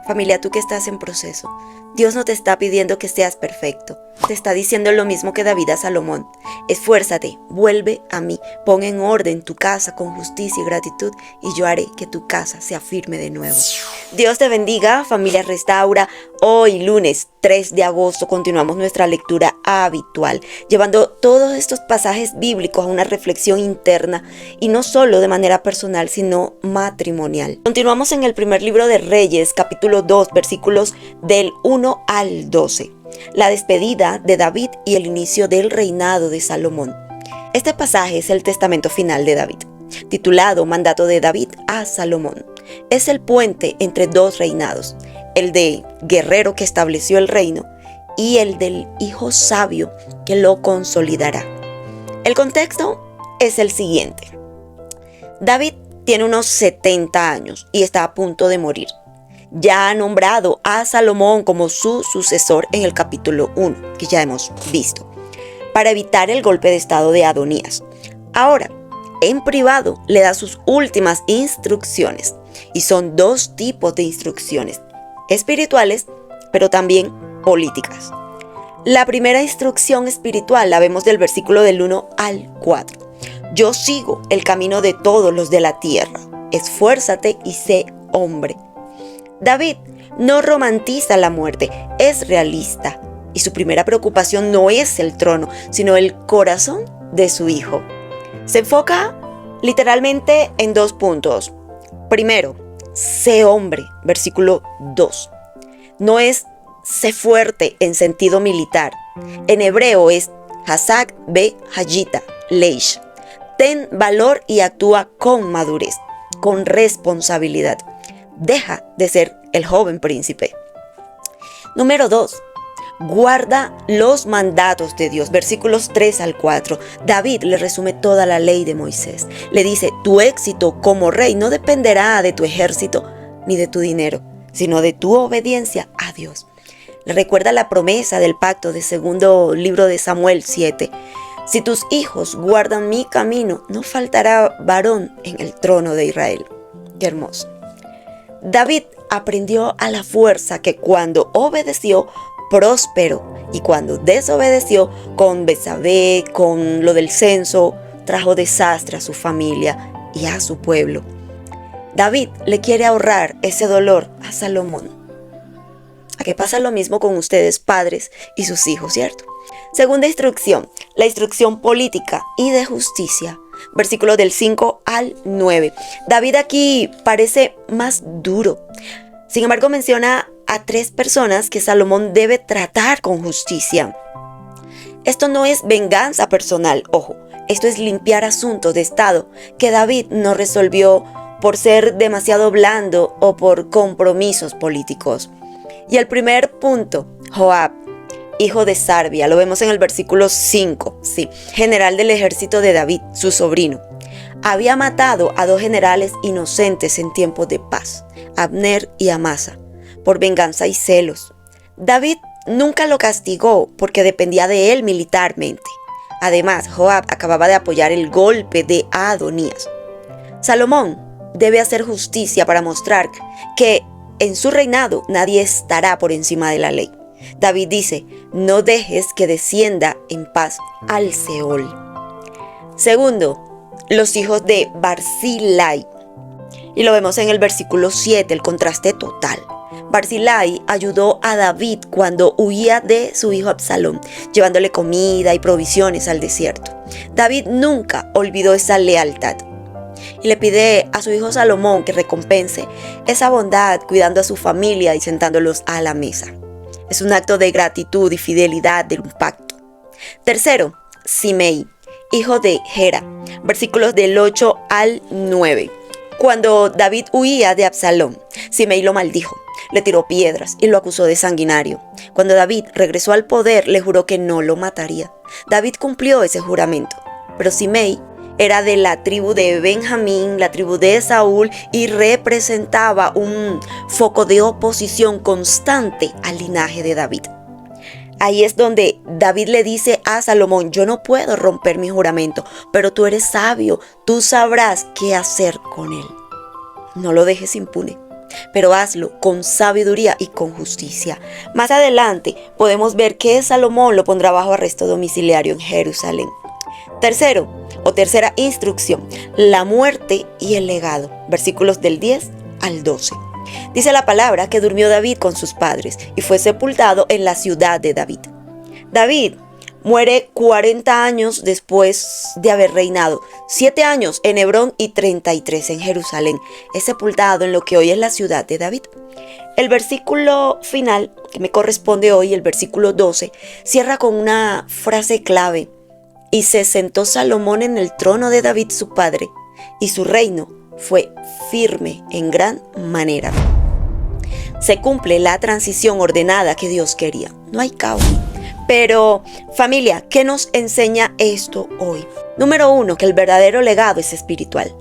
Familia, tú que estás en proceso, Dios no te está pidiendo que seas perfecto. Te está diciendo lo mismo que David a Salomón. Esfuérzate, vuelve a mí, pon en orden tu casa con justicia y gratitud y yo haré que tu casa sea firme de nuevo. Dios te bendiga, familia Restaura. Hoy, lunes 3 de agosto, continuamos nuestra lectura habitual, llevando todos estos pasajes bíblicos a una reflexión interna y no solo de manera personal, sino matrimonial. Continuamos en el primer libro de Reyes, capítulo 2, versículos del 1 al 12. La despedida de David y el inicio del reinado de Salomón. Este pasaje es el testamento final de David, titulado Mandato de David a Salomón. Es el puente entre dos reinados, el de guerrero que estableció el reino y el del hijo sabio que lo consolidará. El contexto es el siguiente. David tiene unos 70 años y está a punto de morir. Ya ha nombrado a Salomón como su sucesor en el capítulo 1, que ya hemos visto, para evitar el golpe de estado de Adonías. Ahora, en privado, le da sus últimas instrucciones, y son dos tipos de instrucciones, espirituales, pero también políticas. La primera instrucción espiritual la vemos del versículo del 1 al 4. Yo sigo el camino de todos los de la tierra, esfuérzate y sé hombre. David no romantiza la muerte, es realista, y su primera preocupación no es el trono, sino el corazón de su hijo. Se enfoca literalmente en dos puntos. Primero, sé hombre, versículo 2. No es sé fuerte en sentido militar. En hebreo es Hazak be Hajita, Leish. Ten valor y actúa con madurez, con responsabilidad. Deja de ser el joven príncipe. Número 2. Guarda los mandatos de Dios. Versículos 3 al 4. David le resume toda la ley de Moisés. Le dice, tu éxito como rey no dependerá de tu ejército ni de tu dinero, sino de tu obediencia a Dios. Le recuerda la promesa del pacto de segundo libro de Samuel 7. Si tus hijos guardan mi camino, no faltará varón en el trono de Israel. Qué hermoso. David aprendió a la fuerza que cuando obedeció, prosperó, y cuando desobedeció, con Betsabé, con lo del censo, trajo desastre a su familia y a su pueblo. David le quiere ahorrar ese dolor a Salomón. ¿A qué pasa lo mismo con ustedes, padres y sus hijos, cierto? Segunda instrucción, la instrucción política y de justicia. Versículos del 5 al 9. David aquí parece más duro. Sin embargo, menciona a 3 personas que Salomón debe tratar con justicia. Esto no es venganza personal, ojo. Esto es limpiar asuntos de estado que David no resolvió por ser demasiado blando o por compromisos políticos. Y el primer punto, Joab, hijo de Sarvia, lo vemos en el versículo 5, sí, general del ejército de David, su sobrino. Había matado a 2 generales inocentes en tiempos de paz, Abner y Amasa, por venganza y celos. David nunca lo castigó porque dependía de él militarmente. Además, Joab acababa de apoyar el golpe de Adonías. Salomón debe hacer justicia para mostrar que en su reinado nadie estará por encima de la ley. David dice, no dejes que descienda en paz al Seol. Segundo, los hijos de Barzillai. Y lo vemos en el versículo 7, el contraste total. Barzillai ayudó a David cuando huía de su hijo Absalón, llevándole comida y provisiones al desierto. David nunca olvidó esa lealtad. Y le pide a su hijo Salomón que recompense esa bondad cuidando a su familia y sentándolos a la mesa. Es un acto de gratitud y fidelidad de un pacto. Tercero, Simei, hijo de Gera, versículos del 8 al 9. Cuando David huía de Absalón, Simei lo maldijo, le tiró piedras y lo acusó de sanguinario. Cuando David regresó al poder, le juró que no lo mataría. David cumplió ese juramento, pero Simei era de la tribu de Benjamín, la tribu de Saúl, y representaba un foco de oposición constante al linaje de David. Ahí es donde David le dice a Salomón, yo no puedo romper mi juramento, pero tú eres sabio, tú sabrás qué hacer con él. No lo dejes impune. pero hazlo con sabiduría y con justicia. Más adelante podemos ver que Salomón lo pondrá bajo arresto domiciliario en Jerusalén. Tercera instrucción, la muerte y el legado. Versículos del 10 al 12. Dice la palabra que durmió David con sus padres y fue sepultado en la ciudad de David. David muere 40 años después de haber reinado, 7 años en Hebrón y 33 en Jerusalén. Es sepultado en lo que hoy es la ciudad de David. El versículo final, que me corresponde hoy, el versículo 12, cierra con una frase clave. Y se sentó Salomón en el trono de David su padre, y su reino fue firme en gran manera. Se cumple la transición ordenada que Dios quería. No hay caos. Pero, familia, ¿qué nos enseña esto hoy? Número 1, que el verdadero legado es espiritual.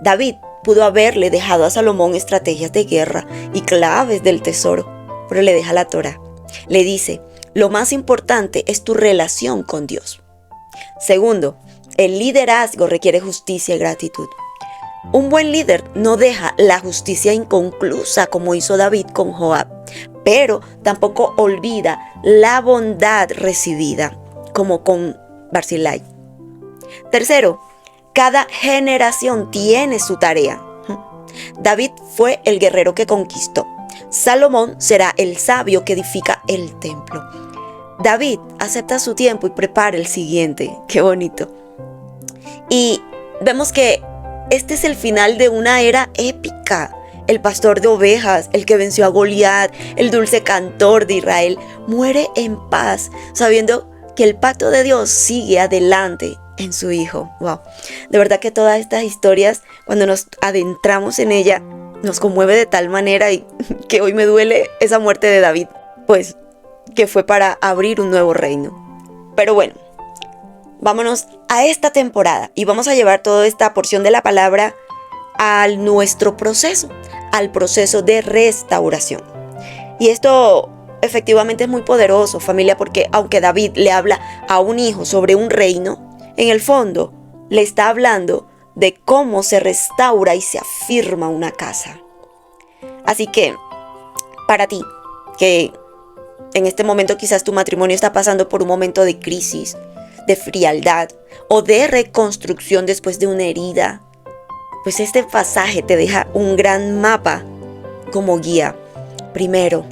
David pudo haberle dejado a Salomón estrategias de guerra y claves del tesoro, pero le deja la Torá. Le dice, lo más importante es tu relación con Dios. Segundo, el liderazgo requiere justicia y gratitud. Un buen líder no deja la justicia inconclusa como hizo David con Joab, pero tampoco olvida la bondad recibida como con Barzillai. Tercero, cada generación tiene su tarea. David fue el guerrero que conquistó. Salomón será el sabio que edifica el templo. David acepta su tiempo y prepara el siguiente. ¡Qué bonito! Y vemos que este es el final de una era épica. El pastor de ovejas, el que venció a Goliat, el dulce cantor de Israel, muere en paz, sabiendo que el pacto de Dios sigue adelante en su Hijo. ¡Wow! De verdad que todas estas historias, cuando nos adentramos en ella, nos conmueve de tal manera y que hoy me duele esa muerte de David, pues que fue para abrir un nuevo reino. Pero bueno, vámonos a esta temporada y vamos a llevar toda esta porción de la palabra a nuestro proceso, al proceso de restauración. Y esto efectivamente es muy poderoso, familia, porque aunque David le habla a un hijo sobre un reino, en el fondo le está hablando de cómo se restaura y se afirma una casa. Así que, para ti, que en este momento quizás tu matrimonio está pasando por un momento de crisis, de frialdad o de reconstrucción después de una herida, pues este pasaje te deja un gran mapa como guía. Primero,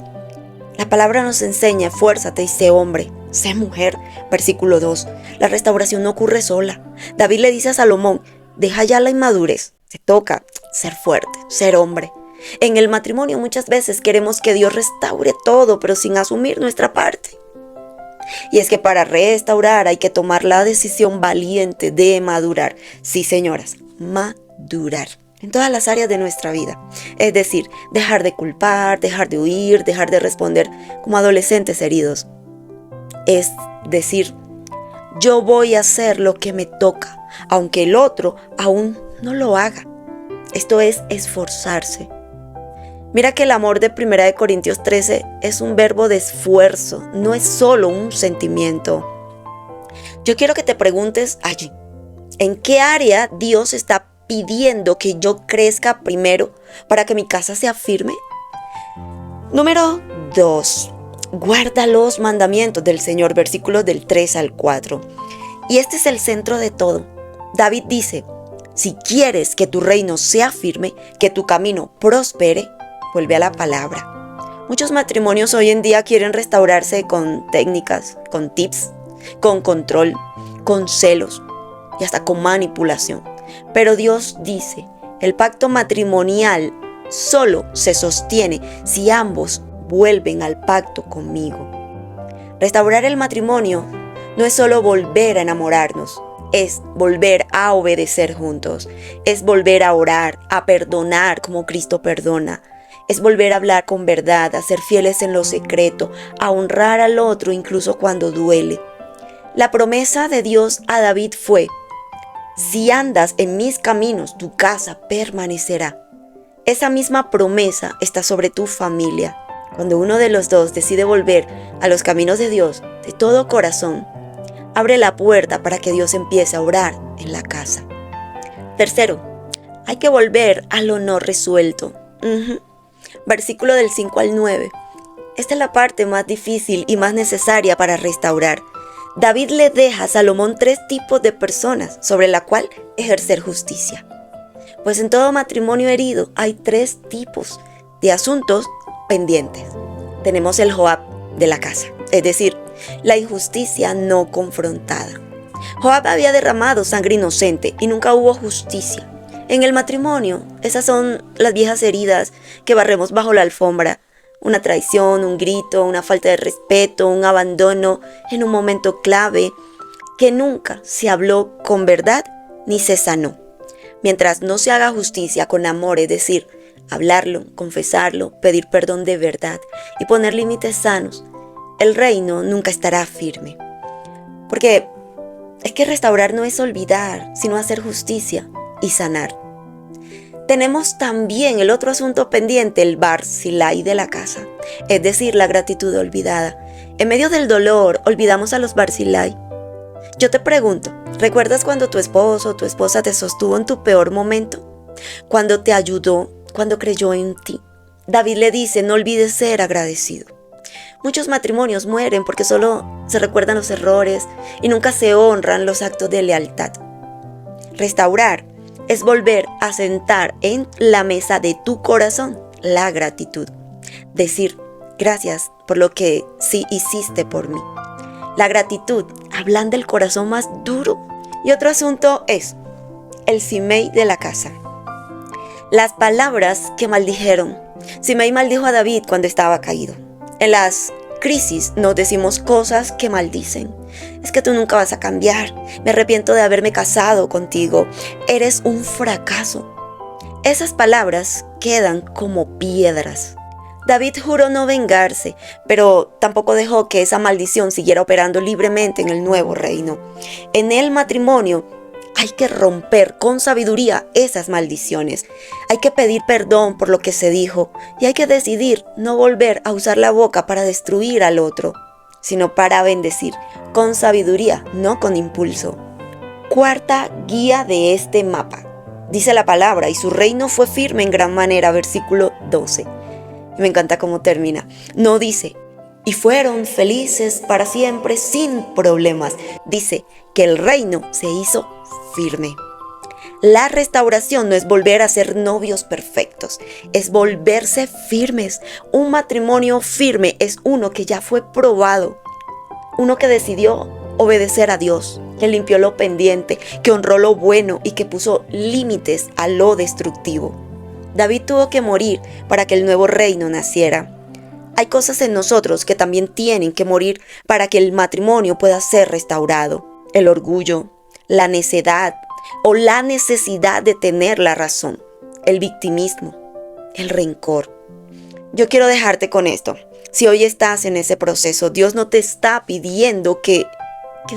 la palabra nos enseña, esfuérzate y sé hombre, sé mujer. Versículo 2, la restauración no ocurre sola. David le dice a Salomón, deja ya la inmadurez, te toca ser fuerte, ser hombre. En el matrimonio muchas veces queremos que Dios restaure todo, pero sin asumir nuestra parte. Y es que para restaurar hay que tomar la decisión valiente de madurar. Sí, señoras, madurar en todas las áreas de nuestra vida. Es decir, dejar de culpar, dejar de huir, dejar de responder como adolescentes heridos. Es decir, yo voy a hacer lo que me toca, aunque el otro aún no lo haga. Esto es esforzarse. Mira que el amor de 1 Corintios 13 es un verbo de esfuerzo, no es solo un sentimiento. Yo quiero que te preguntes allí, ¿en qué área Dios está pidiendo que yo crezca primero para que mi casa sea firme? Número 2, guarda los mandamientos del Señor, versículos del 3 al 4. Y este es el centro de todo. David dice, si quieres que tu reino sea firme, que tu camino prospere, vuelve a la palabra. Muchos matrimonios hoy en día quieren restaurarse con técnicas, con tips, con control, con celos y hasta con manipulación. Pero Dios dice, el pacto matrimonial solo se sostiene si ambos vuelven al pacto conmigo. Restaurar el matrimonio no es solo volver a enamorarnos, es volver a obedecer juntos, es volver a orar, a perdonar como Cristo perdona. Es volver a hablar con verdad, a ser fieles en lo secreto, a honrar al otro incluso cuando duele. La promesa de Dios a David fue, si andas en mis caminos, tu casa permanecerá. Esa misma promesa está sobre tu familia. Cuando uno de los dos decide volver a los caminos de Dios de todo corazón, abre la puerta para que Dios empiece a orar en la casa. Tercero, hay que volver a lo no resuelto. Versículo del 5 al 9. Esta es la parte más difícil y más necesaria para restaurar. David le deja a Salomón 3 tipos de personas sobre la cual ejercer justicia. Pues en todo matrimonio herido hay 3 tipos de asuntos pendientes. Tenemos el Joab de la casa, es decir, la injusticia no confrontada. Joab había derramado sangre inocente y nunca hubo justicia. En el matrimonio, esas son las viejas heridas que barremos bajo la alfombra. Una traición, un grito, una falta de respeto, un abandono en un momento clave que nunca se habló con verdad ni se sanó. Mientras no se haga justicia con amor, es decir, hablarlo, confesarlo, pedir perdón de verdad y poner límites sanos, el reino nunca estará firme. Porque es que restaurar no es olvidar, sino hacer justicia y sanar. Tenemos también el otro asunto pendiente, el Barzilai de la casa, es decir, la gratitud olvidada. En medio del dolor, olvidamos a los Barzilai. Yo te pregunto, ¿recuerdas cuando tu esposo o tu esposa te sostuvo en tu peor momento? Cuando te ayudó, cuando creyó en ti. David le dice, no olvides ser agradecido. Muchos matrimonios mueren porque solo se recuerdan los errores y nunca se honran los actos de lealtad. Restaurar es volver a sentar en la mesa de tu corazón la gratitud. Decir, gracias por lo que sí hiciste por mí. La gratitud ablanda el corazón más duro. Y otro asunto es el Simei de la casa. Las palabras que maldijeron. Simei maldijo a David cuando estaba caído. En las crisis nos decimos cosas que maldicen. Es que tú nunca vas a cambiar. Me arrepiento de haberme casado contigo. Eres un fracaso. Esas palabras quedan como piedras. David juró no vengarse, pero tampoco dejó que esa maldición siguiera operando libremente en el nuevo reino. En el matrimonio hay que romper con sabiduría esas maldiciones. Hay que pedir perdón por lo que se dijo y hay que decidir no volver a usar la boca para destruir al otro, sino para bendecir con sabiduría, no con impulso. Cuarta guía de este mapa. Dice la palabra, y su reino fue firme en gran manera, versículo 12. Me encanta cómo termina. No dice, y fueron felices para siempre sin problemas. Dice que el reino se hizo firme. La restauración no es volver a ser novios perfectos, es volverse firmes. Un matrimonio firme es uno que ya fue probado, uno que decidió obedecer a Dios, que limpió lo pendiente, que honró lo bueno y que puso límites a lo destructivo. David tuvo que morir para que el nuevo reino naciera. Hay cosas en nosotros que también tienen que morir para que el matrimonio pueda ser restaurado. El orgullo, la necedad o la necesidad de tener la razón, el victimismo, el rencor. Yo quiero dejarte con esto. Si hoy estás en ese proceso, Dios no te está pidiendo que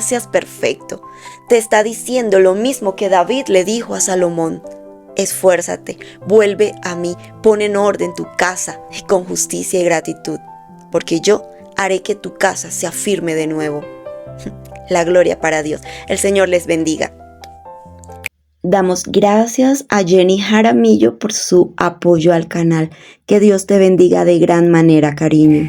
seas perfecto. Te está diciendo lo mismo que David le dijo a Salomón. Esfuérzate, vuelve a mí, pon en orden tu casa con justicia y gratitud, porque yo haré que tu casa sea firme de nuevo. La gloria para Dios. El Señor les bendiga. Damos gracias a Jenny Jaramillo por su apoyo al canal. Que Dios te bendiga de gran manera, cariño.